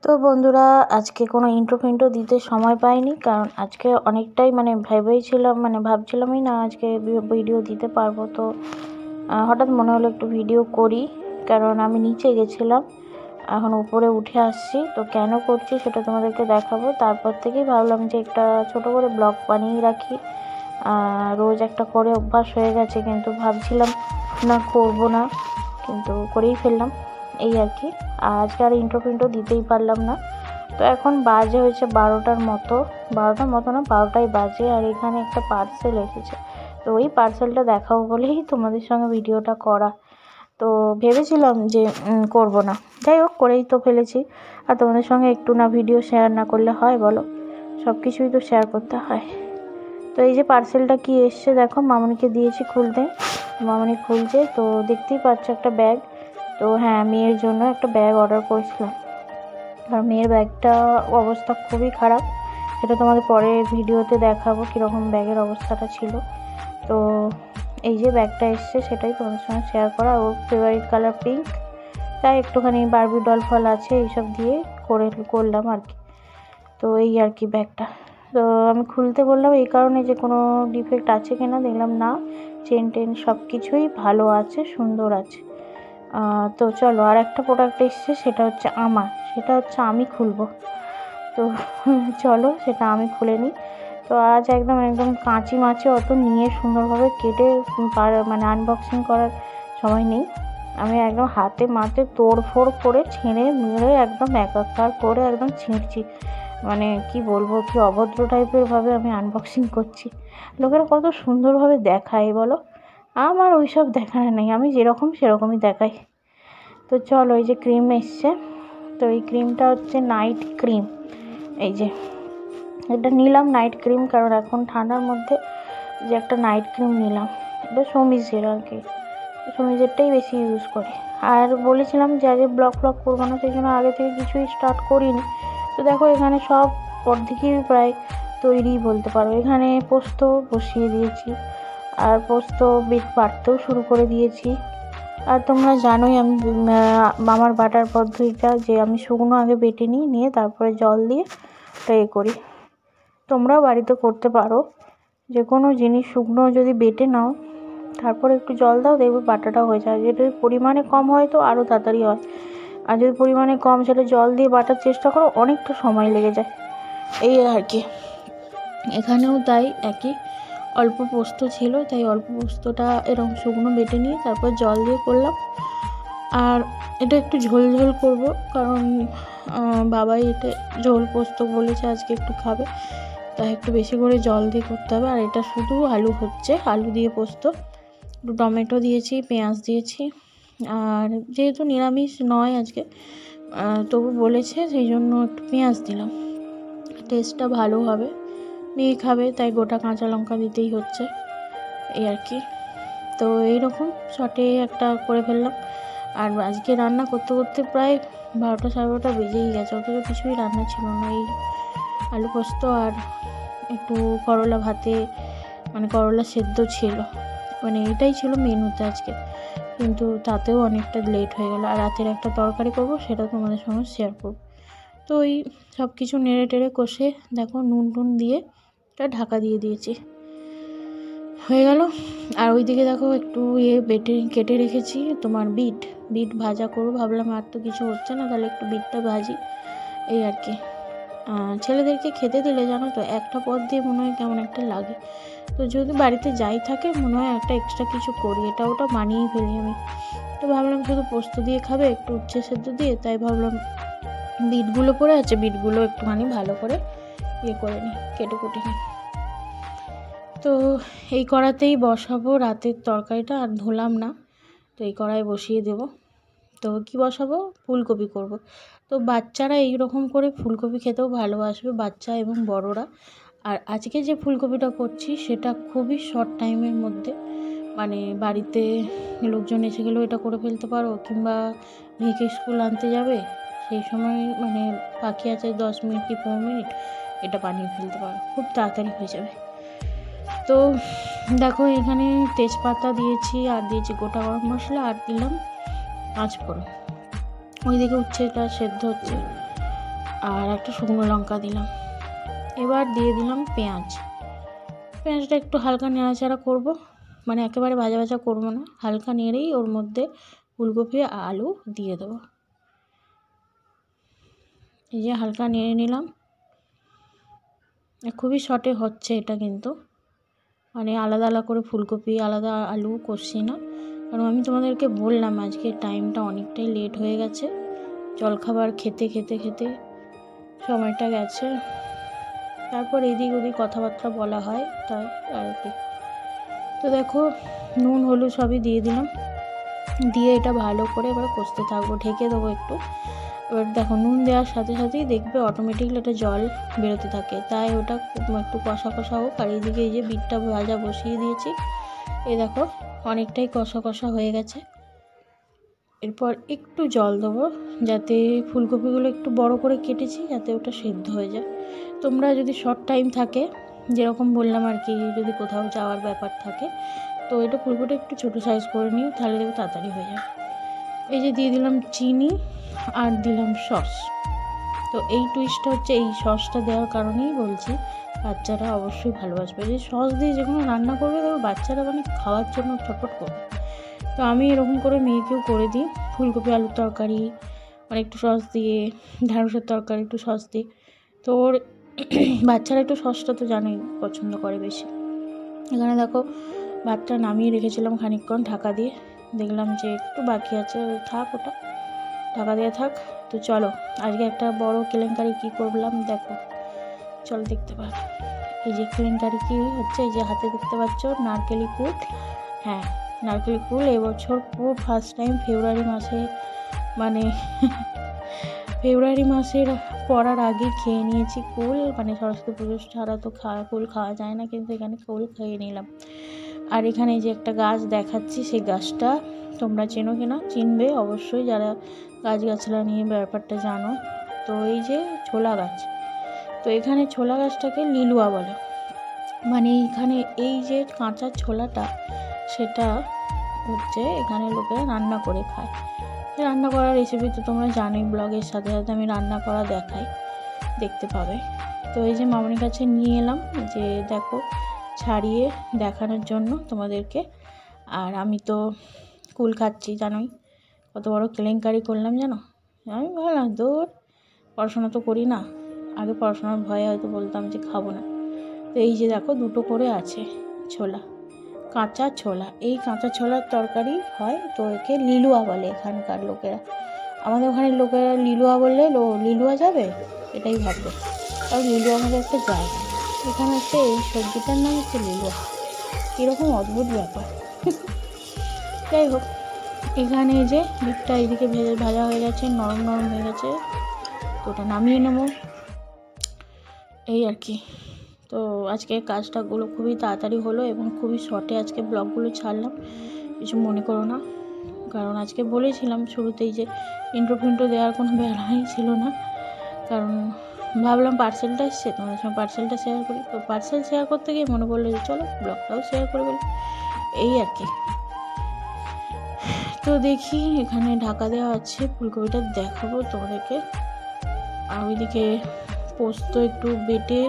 তো বন্ধুরা আজকে কোনো ইন্ট্রো ফিন্ট্রো দিতে সময় পাইনি, কারণ আজকে অনেকটাই ভাবছিলামই না আজকে ভিডিও দিতে পারবো। তো হঠাৎ মনে হলো একটু ভিডিও করি, কারণ আমি নিচে গেছিলাম, এখন উপরে উঠে আসছি। তো কেন করছি সেটা তোমাদেরকে দেখাবো। তারপর থেকেই ভাবলাম যে একটা ছোট করে ব্লগ বানিয়ে রাখি, রোজ একটা করে অভ্যাস হয়ে গেছে, কিন্তু ভাবছিলাম না করব না, কিন্তু করেই ফেললাম এই আর কি। আজকে আর ইন্ট্রো ফিন্ট্রো দিতেই পারলাম না। তো এখন বাজে হয়েছে 12টার মতো না, 12টাই বাজে। আর এখানে একটা পার্সেল এসেছে, তো ওই পার্সেলটা দেখাবো বলেই তোমাদের সঙ্গে ভিডিওটা করা। তো ভেবেছিলাম যে করব না, যাই হোক করেই তো ফেলেছি। আর তোমাদের সঙ্গে একটু না ভিডিও শেয়ার না করলে হয় বলো, সব কিছুই তো শেয়ার করতে হয়। তো এই যে পার্সেলটা কি এসছে দেখো, মামনিকে দিয়েছি খুলতে, মামনি খুলছে। তো দেখতেই পাচ্ছ একটা ব্যাগ। তো হ্যাঁ, মেয়ের জন্য একটা ব্যাগ অর্ডার করেছিলাম, আর মেয়ের ব্যাগটা অবস্থা খুবই খারাপ। সেটা তোমাদের পরে ভিডিওতে দেখাবো কীরকম ব্যাগের অবস্থাটা ছিল। তো এই যে ব্যাগটা এসছে সেটাই তোমাদের সঙ্গে শেয়ার করা। ওর ফেভারিট কালার পিঙ্ক, তাই একটুখানি বারবি ডল ফল আছে এইসব দিয়ে করলাম আর কি। তো এই আর কি ব্যাগটা। তো আমি খুলতে বললাম এই কারণে যে কোনো ডিফেক্ট আছে কিনা, দেখলাম না, চেন টেন সব কিছুই ভালো আছে, সুন্দর আছে। তো চলো, আর একটা প্রোডাক্ট এসছে, সেটা হচ্ছে আমি খুলবো। তো চলো সেটা আমি খুলে নিই। তো আজ একদম কাঁচি মাছি অত নিয়ে সুন্দরভাবে কেটে আনবক্সিং করার সময় নেই। আমি একদম হাতে মাতে তোড়ফোড় করে ছিঁড়ে মেরে একদম একাকার করে একদম ছিঁড়ছি। কি বলবো, কি অভদ্র টাইপের ভাবে আমি আনবক্সিং করছি। লোকেরা কত সুন্দরভাবে দেখায় বলো, আমার ওইসব দেখানো নেই, আমি যেরকম সেরকমই দেখাই। তো চলো, এই যে ক্রিম এসছে। তো এই ক্রিমটা হচ্ছে নাইট ক্রিম। এই যে এটা নিলাম নাইট ক্রিম, কারণ এখন ঠান্ডার মধ্যে যে একটা নাইট ক্রিম নিলাম, এটা সমীজের আর কি, সমীজেরটাই বেশি ইউজ করি। আর বলেছিলাম যে আগে ব্লগ করবো না, সেই জন্য আগে থেকে কিছুই স্টার্ট করিনি। তো দেখো এখানে সব অর্ধেকই প্রায় তৈরি বলতে পারো। এখানে পোস্ত বসিয়ে দিয়েছি, আর পোস্ত বিট বাটতেও শুরু করে দিয়েছি। আর তোমরা জানোই আমি আমার বাটার পদ্ধতিটা, যে আমি শুকনো আগে বেটে নিয়ে তারপরে জল দিয়ে করি। তোমরাও বাড়িতে করতে পারো, যে কোনো জিনিস শুকনো যদি বেটে নাও, তারপরে একটু জল দাও, দেখবে বাটাটা হয়ে যায়। যদি পরিমাণে কম হয় তো আরও তাড়াতাড়ি হয়, আর যদি পরিমাণে কম সেটা জল দিয়ে বাটার চেষ্টা করো, অনেকটা সময় লেগে যায় এই আর কি। এখানেও তাই একই, অল্প পোস্ত ছিল, তাই অল্প পোস্তটা এরকম শুকনো বেটে নিয়ে তারপর জল দিয়ে করলাম। আর এটা একটু ঝোল করব, কারণ বাবাই এটা ঝোল পোস্ত বলেছে আজকে একটু খাবে, তাই একটু বেশি করে জল দিয়ে করতে হবে। আর এটা শুধু আলু দিয়ে পোস্ত, একটু টমেটো দিয়েছি, পেঁয়াজ দিয়েছি। আর যেহেতু নিরামিষ নয় আজকে, তবু বলেছে সেই জন্য একটু পেঁয়াজ দিলাম, টেস্টটা ভালো হবে। মেয়ে খাবে তাই গোটা কাঁচা লঙ্কা দিতেই হচ্ছে এই আর কি। তো এইরকম শর্টে একটা করে ফেললাম। আর আজকে রান্না করতে প্রায় 12টা 12:30 বেজেই গেছে, অথচ কিছুই রান্না ছিল না। এই আলু পোস্ত আর একটু করলা ভাতে, করলা সেদ্ধ ছিল, এটাই ছিল মেনুতে আজকে, কিন্তু তাতেও অনেকটা লেট হয়ে গেল। আর রাতের একটা তরকারি করব, সেটা তোমাদের সঙ্গে শেয়ার করব। তো ওই সব কিছু নেড়ে টেড়ে কষে দেখো নুন দিয়ে এটা ঢাকা দিয়ে দিয়েছি, হয়ে গেল। আর ওইদিকে দেখো একটু কেটে রেখেছি তোমার বিট ভাজা করবো, ভাবলাম আর তো কিছু হচ্ছে না, তাহলে একটু বিটটা ভাজি এই আর কি। ছেলেদেরকে খেতে দিলে জানো তো একটা পদ দিয়ে মনে হয় কেমন একটা লাগে। তো যদি বাড়িতে যাই থাকে, মনে হয় একটা এক্সট্রা কিছু করি, এটা ওটা বানিয়েই ফেলি আমি। তো ভাবলাম শুধু পোস্ত দিয়ে খাবে, একটু উচ্ছে সেদ্ধ দিয়ে, তাই ভাবলাম বিটগুলো পড়ে আছে, বিটগুলো একটুখানি ভালো করে করে নিই, কেটে কুটে নিই। তো এই কড়াতেই বসাবো রাতের তরকারিটা, আর ধুলাম না, তো এই কড়াই বসিয়ে দেব। তো কি বসাবো, ফুলকপি করব। তো বাচ্চারা এইরকম করে ফুলকপি খেতেও ভালোবাসবে, বাচ্চা এবং বড়রা। আর আজকে যে ফুলকপিটা করছি সেটা খুবই শর্ট টাইমের মধ্যে, বাড়িতে লোকজন এসে গেলেও এটা করে ফেলতে পারো, কিংবা মেয়েকে স্কুল আনতে যাবে সেই সময় বাকি আছে 10 মিনিট কি 15 মিনিট, এটা বানিয়ে ফেলতে পারো, খুব তাড়াতাড়ি হয়ে যাবে। তো দেখো এখানে তেজপাতা দিয়েছি, আর দিয়েছি গোটা গরম মশলা, আর দিলাম 5 ফোড়ন। ওইদিকে উচ্ছেটা সেদ্ধ হচ্ছে। আর একটা শুকনো লঙ্কা দিলাম। এবার দিয়ে দিলাম পেঁয়াজটা একটু হালকা নাড়াচাড়া করব, মানে একেবারে ভাজা ভাজা করবো না, হালকা নেড়েই ওর মধ্যে ফুলকপি আলু দিয়ে দেবো। এই যে হালকা নেড়ে নিলাম। খুবই শর্টে হচ্ছে এটা, কিন্তু মানে আলাদা আলাদা করে ফুলকপি আলাদা আলু কষছি না, কারণ আমি তোমাদেরকে বললাম আজকে টাইমটা অনেকটাই লেট হয়ে গেছে, জলখাবার খেতে খেতে খেতে সময়টা গেছে। তারপর এদিক ওদিক কথাবার্তা বলা হয় তাই আর কি। তো দেখো নুন হলুদ সবই দিয়ে দিলাম, দিয়ে এটা ভালো করে এবার কষতে থাকবো, ঢেকে দেবো একটু। এবার দেখো নুন দেওয়ার সাথে সাথেই দেখবে অটোমেটিকলি একটা জল বেরোতে থাকে, তাই ওটা একটু কষা কষা হোক। আর এইদিকে এই যে বিটটা ভাজা বসিয়ে দিয়েছি, এই দেখো অনেকটাই কষা কষা হয়ে গেছে। এরপর একটু জল দেবো, যাতে ফুলকপিগুলো একটু বড় করে কেটেছি যাতে ওটা সেদ্ধ হয়ে যায়। তোমরা যদি শর্ট টাইম থাকে, যেরকম বললাম আর কি, যদি কোথাও যাওয়ার ব্যাপার থাকে তো এটা ফুলকপিটা একটু ছোটো সাইজ করে নিও, তাহলে দেখবে তাড়াতাড়ি হয়ে যায়। এই যে দিয়ে দিলাম চিনি আর দিলাম সস। তো এই টুইস্টটা হচ্ছে এই সসটা দেওয়ার কারণেই বলছি, বাচ্চারা অবশ্যই ভালোবাসবে। যে সস দিয়ে যে কোনো রান্না করবে দেখো বাচ্চারা মানে খাওয়ার জন্য চটপট করবে। তো আমি এরকম করে মেয়েকেও করে দিই, ফুলকপি আলুর তরকারি মানে একটু সস দিয়ে, ঢ্যাঁড়সের তরকারি একটু সস দিই। তো ওর বাচ্চারা একটু সসটা তো জানোই পছন্দ করে বেশি। এখানে দেখো ভাতটা নামিয়ে রেখেছিলাম খানিকক্ষণ ঢাকা দিয়ে, দেখলাম যে একটু বাকি আছে, থাক ওটা ঢাকা দিয়ে থাক। তো চলো আজকে একটা বড় কেলেঙ্কারি কী করলাম দেখো, চলো দেখতে পারো। এই যে কেলেঙ্কারি কী হচ্ছে, এই যে হাতে দেখতে পাচ্ছ নারকেলি কুল। হ্যাঁ নারকেল কুল এবছর পুরো ফার্স্ট টাইম ফেব্রুয়ারি মাসে, মানে ফেব্রুয়ারি মাসের পড়ার আগে খেয়ে নিয়েছি কুল। মানে সরস্বতী পুজো ছাড়া তো কুল খাওয়া যায় না, কিন্তু এখানে কুল খেয়ে নিলাম। আর এখানে যে একটা গাছ দেখাচ্ছি, সেই গাছটা তোমরা চেনো কিনা, চিনবে অবশ্যই যারা গাছগাছলা নিয়ে ব্যাপারটা জানো। তো এই যে ছোলা গাছ, তো এখানে ছোলা গাছটাকে লিলুয়া বলে। মানে এইখানে এই যে কাঁচা ছোলাটা, সেটা হচ্ছে এখানে লোকেরা রান্না করে খায়। রান্না করার রেসিপি তো তোমরা জানোই, ব্লগের সাথে সাথে আমি রান্না করা দেখাই, দেখতে পাবে। তো এই যে মামনির কাছে নিয়ে এলাম, যে দেখো ছাড়িয়ে দেখানোর জন্য তোমাদেরকে। আর আমি তো কুল খাচ্ছি, জানোই কত বড় কেলেঙ্কারি করলাম জানো। আমি ভাবলাম দূর, পড়াশোনা তো করি না, আগে পড়াশোনার ভয়ে হয়তো বলতাম যে খাবো না। তো এই যে দেখো দুটো করে আছে ছোলা, কাঁচা ছোলা। এই কাঁচা ছোলার তরকারি হয়, তো একে লিলুয়া বলে এখানকার লোকেরা। আমাদের ওখানে লোকেরা লিলুয়া বললে লিলুয়া যাবে এটাই ভাববে, আর লিলুয়া আমাদের একটা জায়গা। এখানে হচ্ছে এই সবজিটার নাম হচ্ছে লিলুয়া। কীরকম অদ্ভুত ব্যাপার। যাই হোক, এখানে যে বিটটা এইদিকে ভাজা হয়ে গেছে, নরম নরম হয়ে গেছে, তো ওটা নামিয়ে নেবো এই আর কি। তো আজকে কাজটাগুলো খুবই তাড়াতাড়ি হলো এবং খুবই শর্টে আজকে ব্লগগুলো ছাড়লাম, কিছু মনে করো না। কারণ আজকে বলেছিলাম শুরুতেই যে ইন্ট্রো দেওয়ার কোনো বেলাই ছিল না, কারণ ভাবলাম পার্সেলটা এসছে তোমাদের সঙ্গে পার্সেলটা শেয়ার করি। তো পার্সেল শেয়ার করতে গিয়ে মনে পড়লো যে চলো ব্লগটাও শেয়ার করে বলি, এই আর কি। তো দেখি এখানে ঢাকা দেওয়া আছে, ফুলকপিটা দেখাবো তোমাদেরকে। আর ওইদিকে পোস্ত একটু বেটে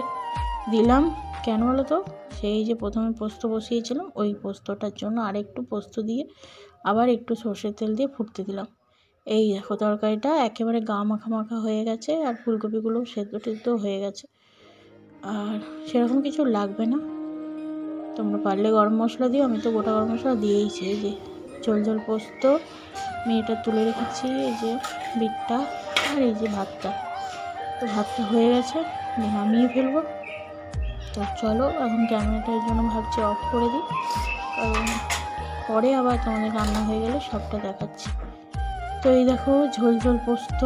দিলাম, কেন বলো তো, সেই যে প্রথমে পোস্ত বসিয়েছিলাম ওই পোস্তটার জন্য আর একটু পোস্ত দিয়ে আবার একটু সর্ষের তেল দিয়ে ফুটতে দিলাম। এই দেখো তরকারিটা একেবারে গা মাখা মাখা হয়ে গেছে, আর ফুলকপিগুলো সেদ্ধ টেদ্ধ হয়ে গেছে, আর সেরকম কিছু লাগবে না। তোমরা পারলে গরম মশলা দিও, আমি তো গোটা গরম মশলা দিয়েইছি। এই যে ঝোল পোস্ত মেয়েটা তুলে রেখেছি, এই যে বিটটা, আর এই যে ভাতটা। তো ভাতটা হয়ে গেছে, নামিয়ে ফেলবো। তো চলো এখন ক্যামেরাটার জন্য ভাবছি অফ করে দিই, কারণ পরে আবার তোমাদের রান্না হয়ে গেলে সবটা দেখাচ্ছি। তো এই দেখো ঝোল পোস্ত,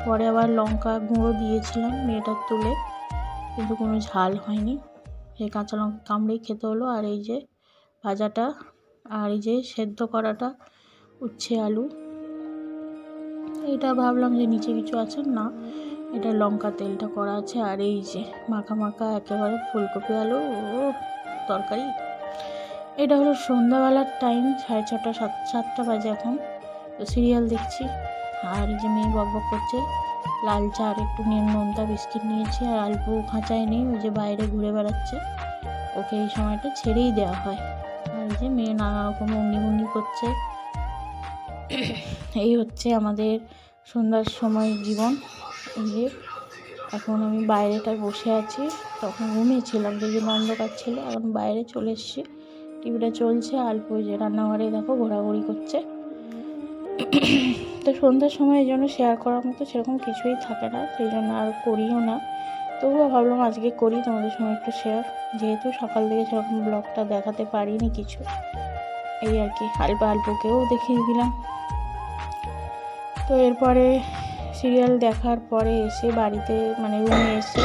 পরে আবার লঙ্কা গুঁড়ো দিয়েছিলাম মেয়েটার তুলে, কিন্তু কোনো ঝাল হয়নি, সেই কাঁচা লঙ্কা কামড়েই খেতে হলো। আর এই যে ভাজাটা, আর এই যে সেদ্ধ করাটা উচ্ছে আলু, এটা ভাবলাম যে নিচে কিছু আছে না, এটা লঙ্কা তেলটা করা আছে। আর এই যে মাখা মাখা একেবারে ফুলকপি আলু ও তরকারি। এটা হলো সন্ধ্যাবেলার টাইম, 6:30 7টা বাজে এখন। তো সিরিয়াল দেখছি, আর এই যে মেয়ে বকবক করছে, লাল চা আর একটু নোনতা বিস্কিট নিয়েছি। আর আলপু খাঁচায় নেই, ওই যে বাইরে ঘুরে বেড়াচ্ছে, ওকে এই সময়টা ছেড়েই দেওয়া হয়। আর যে মেয়ে নানা রকম অঙ্গি করছে। এই হচ্ছে আমাদের সন্ধ্যার সময় জীবন। এই যে এখন আমি বাইরেটায় বসে আছি, তখন রুমে ছিলাম যে জন্য অন্ধকার ছিল, এখন বাইরে চলে এসেছি, টিভিটা চলছে। আলপু যে রান্নাঘরে দেখো ঘোরাঘুরি করছে। তো সন্ধ্যার সময় এই জন্য শেয়ার করার মতো সেরকম কিছুই থাকে না, সেই জন্য আর করিও না। তবুও ভাবলাম আজকে করি তোমাদের সঙ্গে একটু শেয়ার, যেহেতু সকাল থেকে সেরকম ব্লগটা দেখাতে পারিনি কিছু, এই আর কি। আলপুকেও দেখিয়ে দিলাম। তো এরপরে সিরিয়াল দেখার পরে এসে বাড়িতে মানে রুমে এসে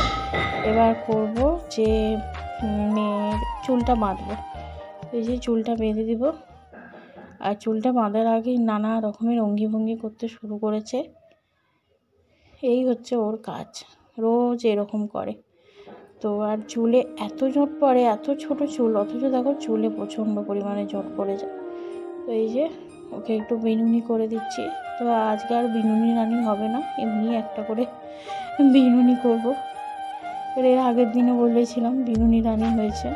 এবার করব যে মেয়ের চুলটা বাঁধবো। এই যে চুলটা বেঁধে দিব। আর চুলটা বাঁধার আগেই নানা রকমের অঙ্গি করতে শুরু করেছে। এই হচ্ছে ওর কাজ, রোজ এরকম করে। তো আর চুলে এত জট পড়ে, এত ছোট চুল, অথচ দেখো চুলে প্রচণ্ড পরিমাণে জট পড়ে যায়। তো এই যে ওকে একটু বিনুনি করে দিচ্ছি। তো আজকে আর বিনুনি রানি হবে না, এমনি একটা করে বিনুনি করব। এর আগের দিনে বলেছিলাম বিনুনি রানি হয়েছে,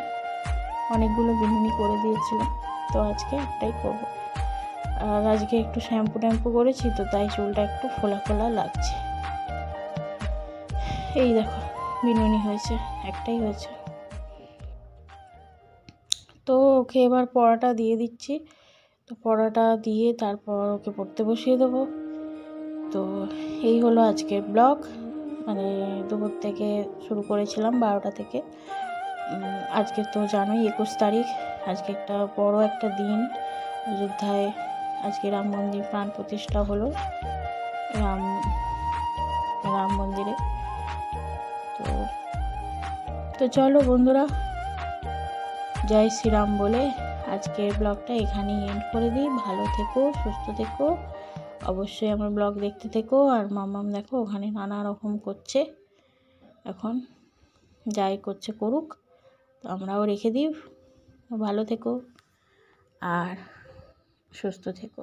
অনেকগুলো বিনুনি করে দিয়েছিলাম। তো আজকে একটাই করব। আর আজকে একটু শ্যাম্পু করেছি, তো তাই চুলটা একটু ফোলা ফোলা লাগছে। এই দেখো বিনুনি হয়েছে, একটাই হয়েছে। তো ওকে এবার পড়াটা দিয়ে দিচ্ছি। তো পড়াটা দিয়ে তারপর ওকে পড়তে বসিয়ে দেবো। তো এই হলো আজকের ব্লগ। মানে দুপুর থেকে শুরু করেছিলাম 12টা থেকে। আজকে তো জানোই 21 তারিখ, আজকে একটা বড় একটা দিন। অযোধ্যায় আজকে রাম মন্দির প্রাণ প্রতিষ্ঠা হলো, রাম মন্দিরে। তো চলো বন্ধুরা, জয় শ্রীরাম বলে আজকের ব্লগটা এখানেই এন্ড করে দিই। ভালো থেকো, সুস্থ থেকো, অবশ্যই আমার ব্লগ দেখতে থেকো। আর মামাম দেখো ওখানে নানা রকম করছে, এখন যাই করছে করুক, তো আমরাও রেখে দিই। ভালো থেকো আর সুস্থ থেকো।